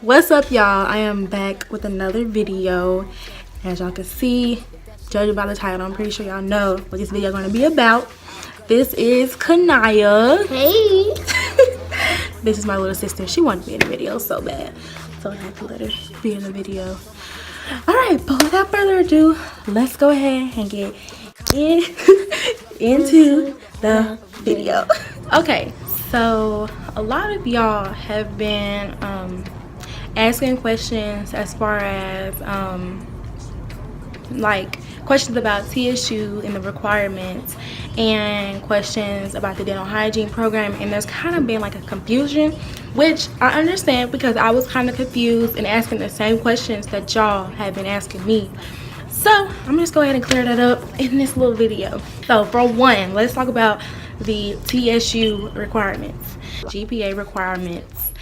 What's up, y'all? I am back with another video. As y'all can see, judging by the title, I'm pretty sure y'all know what this video is going to be about. This is Kanaya. Hey. This is my little sister. She wanted to be in the video so bad, so I had to let her be in the video. Alright, but without further ado, let's go ahead and get into the video. Okay, so a lot of y'all have been asking questions as far as like questions about TSU and the requirements, and questions about the dental hygiene program, and there's kind of been like a confusion, which I understand because I was kind of confused and asking the same questions that y'all have been asking me. So I'm just go ahead and clear that up in this little video. So for one, let's talk about the TSU requirements. GPA requirements,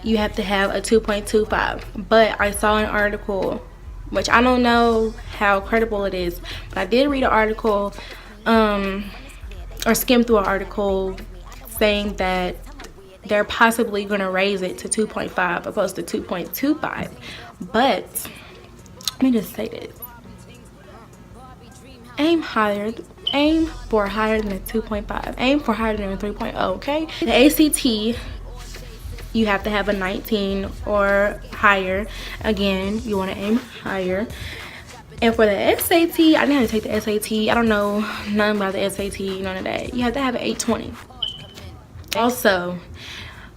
you have to have a 2.25, but I saw an article, which I don't know how credible it is, but I did read an article or skim through an article saying that they're possibly going to raise it to 2.5 opposed to 2.25. But let me just say this: aim for higher than a 2.5. Aim for higher than a 3.0. Okay, the ACT, you have to have a 19 or higher. Again, you want to aim higher. And for the SAT, I didn't have to take the SAT. I don't know nothing about the SAT, none of that. You have to have an 820. Also,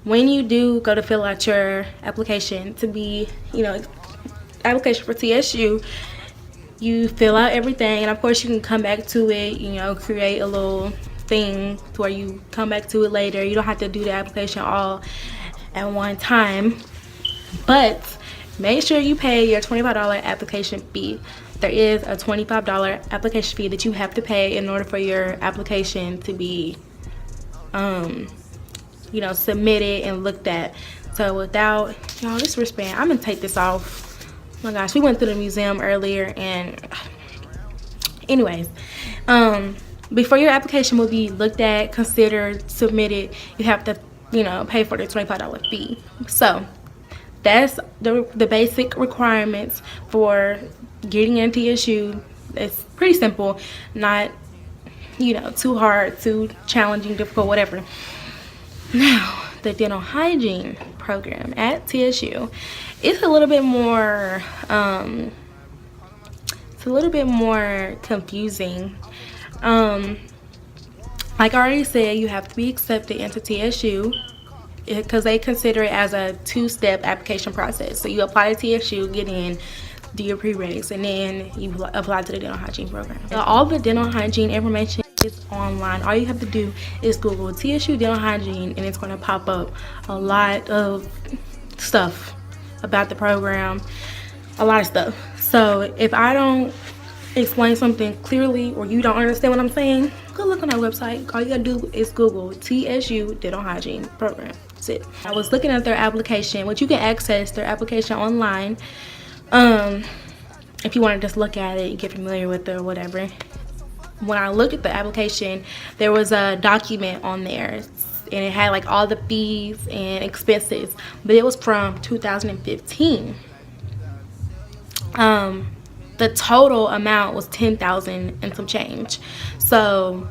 when you do go to fill out your application to be, application for TSU, you fill out everything, and of course you can come back to it, create a little thing to where you come back to it later. You don't have to do the application all at one time, but make sure you pay your $25 application fee. There is a $25 application fee that you have to pay in order for your application to be submitted and looked at. So without y'all, this wristband, I'm gonna take this off. Oh my gosh, we went through the museum earlier, and anyways, before your application will be looked at, considered, submitted, you have to pay for the $25 fee. So that's the basic requirements for getting into TSU. It's pretty simple, not too hard, too challenging, difficult, whatever. Now, the dental hygiene program at TSU, it's a little bit more confusing. Like I already said, you have to be accepted into TSU because they consider it as a two-step application process. So you apply to TSU, get in, do your prereqs, and then you apply to the dental hygiene program. So all the dental hygiene information is online. All you have to do is Google TSU dental hygiene, and it's going to pop up a lot of stuff about the program, a lot of stuff. So if I don't explain something clearly or you don't understand what I'm saying, go look on our website. All you gotta do is Google TSU dental hygiene program. That's it. I was looking at their application, which you can access their application online if you want to just look at it and get familiar with it or whatever. When I looked at the application, there was a document on there, and it had like all the fees and expenses, but it was from 2015. The total amount was $10,000 and some change. So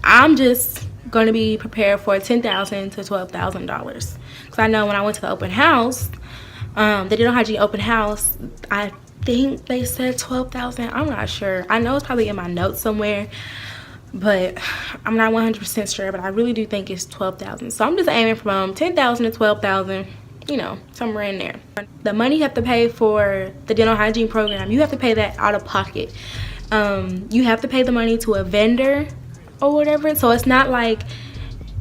I'm just going to be prepared for $10,000 to $12,000, because I know when I went to the open house, the dental hygiene open house, I think they said $12,000. I'm not sure. I know it's probably in my notes somewhere, but I'm not 100% sure. But I really do think it's $12,000. So I'm just aiming from $10,000 to $12,000. Somewhere in there. The money you have to pay for the dental hygiene program, you have to pay that out of pocket. You have to pay the money to a vendor or whatever. So it's not like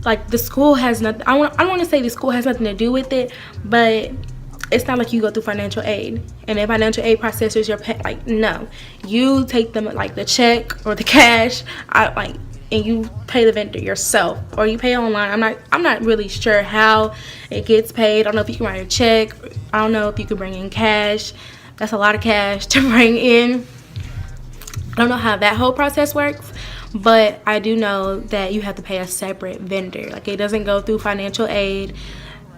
the school has nothing. I don't want to say the school has nothing to do with it, but it's not like you go through financial aid and then financial aid processors your pay. Like, no, you take them like the check or the cash, and you pay the vendor yourself, or you pay online. I'm not really sure how it gets paid. I don't know if you can write a check. I don't know if you can bring in cash. That's a lot of cash to bring in. I don't know how that whole process works, but I do know that you have to pay a separate vendor. Like, it doesn't go through financial aid,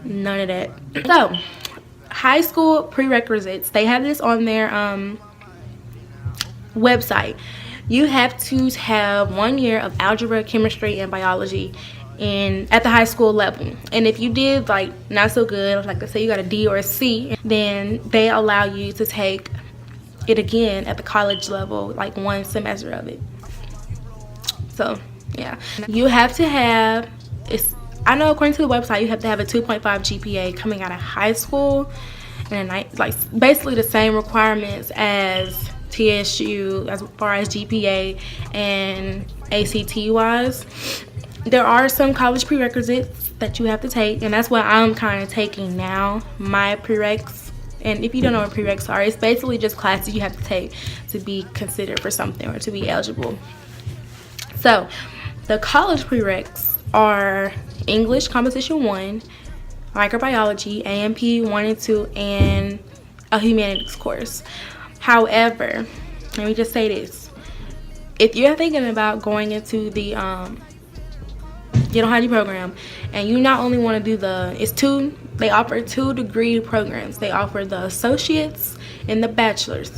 none of that. So high school prerequisites. They have this on their website. You have to have 1 year of algebra, chemistry, and biology at the high school level. And if you did like not so good, like let's say you got a D or a C, then they allow you to take it again at the college level, like 1 semester of it. So yeah, you have to have, I know according to the website, you have to have a 2.5 GPA coming out of high school, and like basically the same requirements as TSU as far as GPA and ACT wise. There are some college prerequisites that you have to take, and that's what I'm kind of taking now, my prereqs. And if you don't know what prereqs are, it's basically just classes you have to take to be considered for something or to be eligible. So the college prereqs are English Composition 1, Microbiology, AMP 1 and 2, and a humanities course. However, let me just say this. If you're thinking about going into the Dental Hygiene program, and you not only want to do they offer 2 degree programs. They offer the associates and the bachelor's.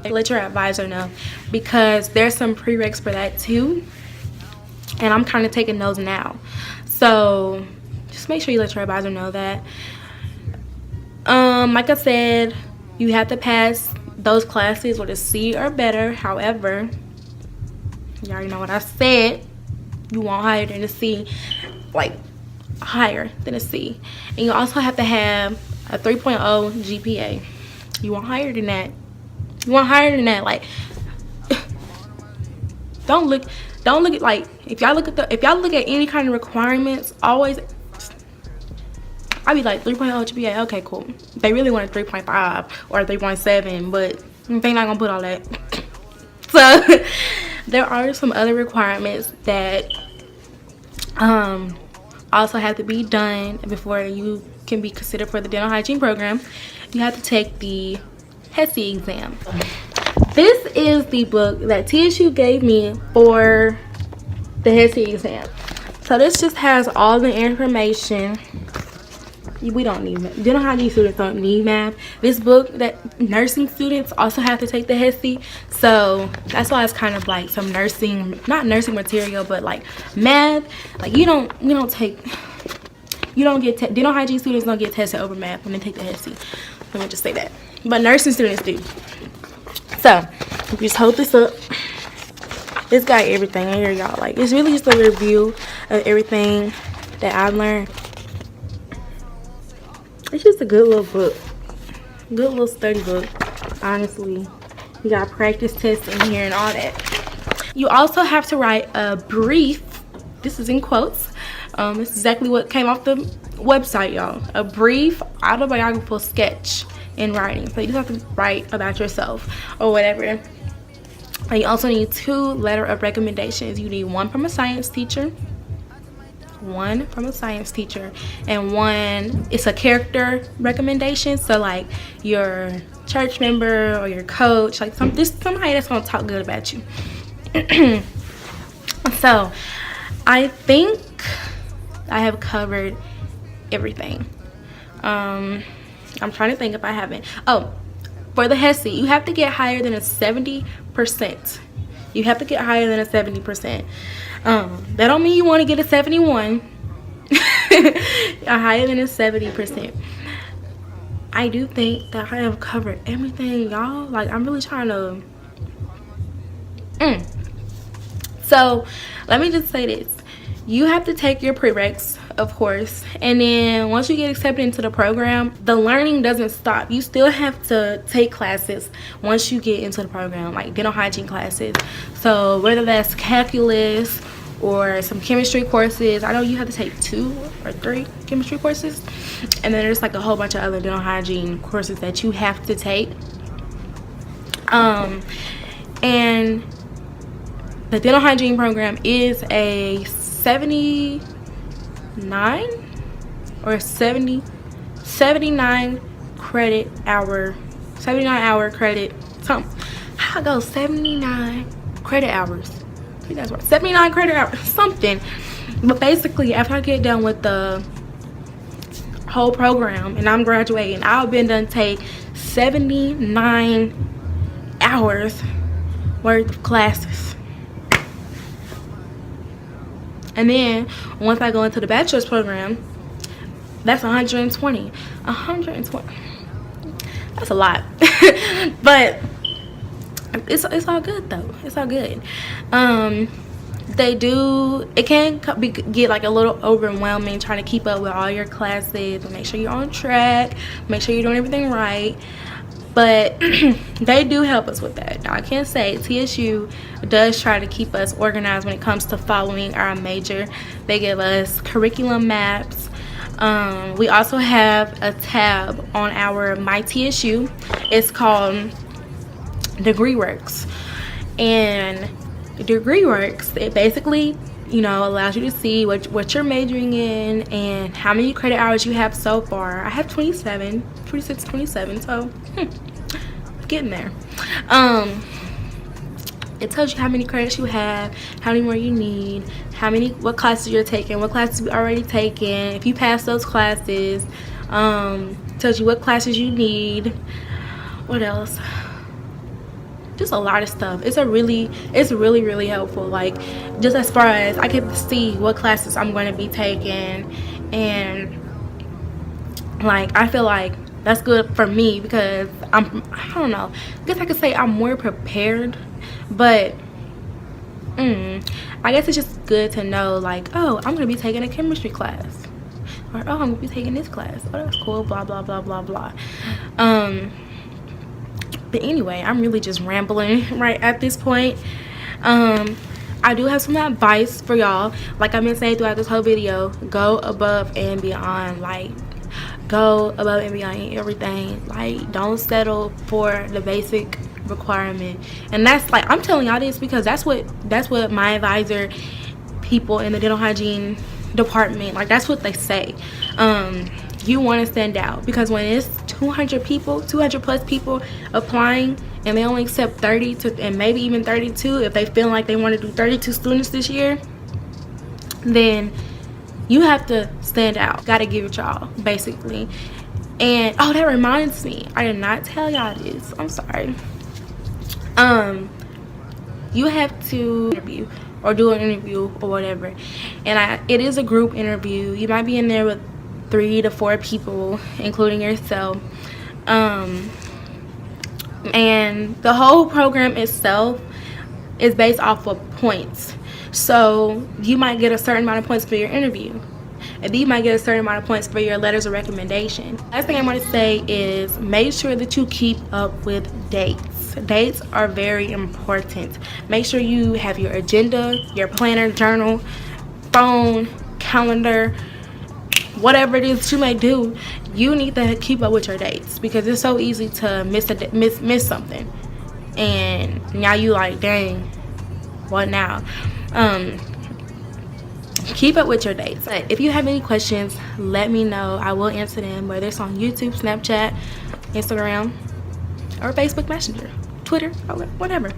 Let your advisor know, because there's some prereqs for that too, and I'm kind of taking those now. So just make sure you let your advisor know that. Like I said, you have to pass those classes with a C or better. However, you already know what I said. You want higher than a C, like higher than a C. And you also have to have a 3.0 GPA. You want higher than that. You want higher than that. Like, don't look at, like, if y'all look at any kind of requirements, always I'd be like 3.0 GPA. Okay, cool. They really want a 3.5 or a 3.7, but they're not gonna put all that. So there are some other requirements that also have to be done before you can be considered for the dental hygiene program. You have to take the HESI exam. This is the book that TSU gave me for the HESI exam. So this just has all the information. We don't need math. Dental hygiene students don't need math. This book, that nursing students also have to take the HESI. So that's why it's kind of like some not nursing material, but like math. Like dental hygiene students don't get tested over math when they take the HESI. Let me just say that. But nursing students do. So just hold this up. It's got everything in here, y'all. Like, it's really just a review of everything that I've learned. It's just a good little book, good little study book, honestly. You got practice tests in here and all that. You also have to write a brief, this is in quotes, this is exactly what came off the website, y'all. A brief autobiographical sketch in writing. So you just have to write about yourself or whatever. And you also need 2 letters of recommendations. You need 1 from a science teacher, 1 from a science teacher, and 1 it's a character recommendation. So like your church member or your coach, like somebody that's gonna talk good about you. So I think I have covered everything. I'm trying to think if I haven't. Oh, for the HESI, you have to get higher than a 70%. You have to get higher than a 70%. That don't mean you want to get a 71. Higher than a 70%. I do think that I have covered everything, y'all. Like, I'm really trying to So let me just say this. You have to take your prereqs, of course, and then once you get accepted into the program, the learning doesn't stop. You still have to take classes once you get into the program, like dental hygiene classes. So whether that's calculus or some chemistry courses, I know you have to take 2 or 3 chemistry courses, and then there's like a whole bunch of other dental hygiene courses that you have to take. And the dental hygiene program is a 79 credit hour, 79 hour credit, something. How I go 79 credit hours? I think that's right, 79 credit hours, something. But basically, after I get done with the whole program and I'm graduating, I've been done take 79 hours worth of classes. And then once I go into the bachelor's program, that's 120. 120. That's a lot. But it's all good though. It's all good. It can get like a little overwhelming trying to keep up with all your classes and make sure you're on track, make sure you're doing everything right. But they do help us with that. Now, I can say TSU does try to keep us organized when it comes to following our major. They give us curriculum maps. We also have a tab on our My TSU. It's called Degree Works. And Degree Works, it basically, you know, allows you to see what you're majoring in and how many credit hours you have so far. I have 26, 27, so getting there. It tells you how many credits you have, how many more you need, what classes you're taking, what classes you've already taken. If you pass those classes, tells you what classes you need. What else? Just a lot of stuff. It's really helpful. Like, just as far as I get to see what classes I'm going to be taking, and like I feel like that's good for me because I don't know, I guess I could say I'm more prepared. But I guess it's just good to know, like, oh, I'm gonna be taking a chemistry class, or oh, I'm gonna be taking this class. Oh, that's cool. Blah blah blah blah blah. But anyway, I'm really just rambling right at this point. I do have some advice for y'all. Like I've been saying throughout this whole video, go above and beyond. Like, go above and beyond in everything. Like, don't settle for the basic requirement. And that's, like, I'm telling y'all this because that's what my advisor, people in the dental hygiene department, like, that's what they say. You want to stand out, because when it's 200 plus people applying and they only accept 30 to, and maybe even 32 if they feel like they want to do 32 students this year, then you have to stand out. Gotta give it y'all, basically. And oh, that reminds me, I did not tell y'all this, I'm sorry. You have to interview or do an interview or whatever, and it is a group interview. You might be in there with 3 to 4 people, including yourself. And the whole program itself is based off of points. So you might get a certain amount of points for your interview, and then you might get a certain amount of points for your letters of recommendation. Last thing I want to say is make sure that you keep up with dates. Dates are very important. Make sure you have your agenda, your planner, journal, phone, calendar, whatever it is you may do. You need to keep up with your dates, because it's so easy to miss something, and now you like, dang, what now? Keep up with your dates. But if you have any questions, let me know. I will answer them, whether it's on YouTube, Snapchat, Instagram, or Facebook Messenger, Twitter, whatever.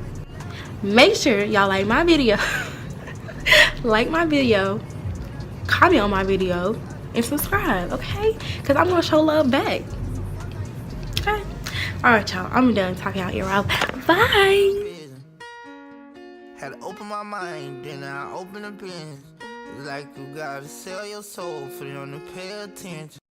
Make sure y'all like my video. Like my video, comment on my video, and subscribe, okay? Because I'm gonna show love back. Okay? Alright, y'all, I'm done talking out here. Bye. Had to open my mind, then I open the pins. Like you gotta sell your soul for them to pay attention.